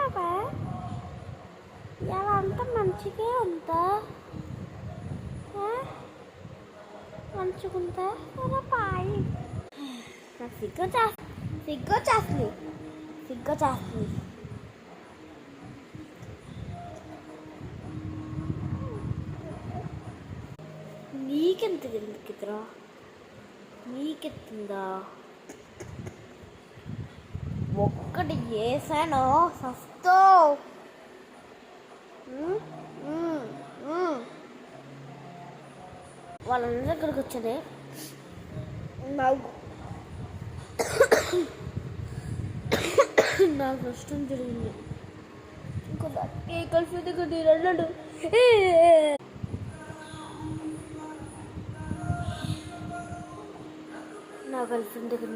తిన్నావా? ఇలా అంతా మంచిగా ఉందా? మంచిగుందా? అలా పాయి నాకు సిగ్గొచ్చేస్తుంది. నీకెంత ఎందుకురా? నీకెత్తుందా? ఒక్కటి చేశాను సస్తో. వాళ్ళందరి దగ్గరకు వచ్చానే నాకు నష్టం జరిగింది. ఇంకోసారి ఏ కలిసి దగ్గర నేను అన్నాడు. నా గర్ల్ ఫ్రెండ్ దగ్గర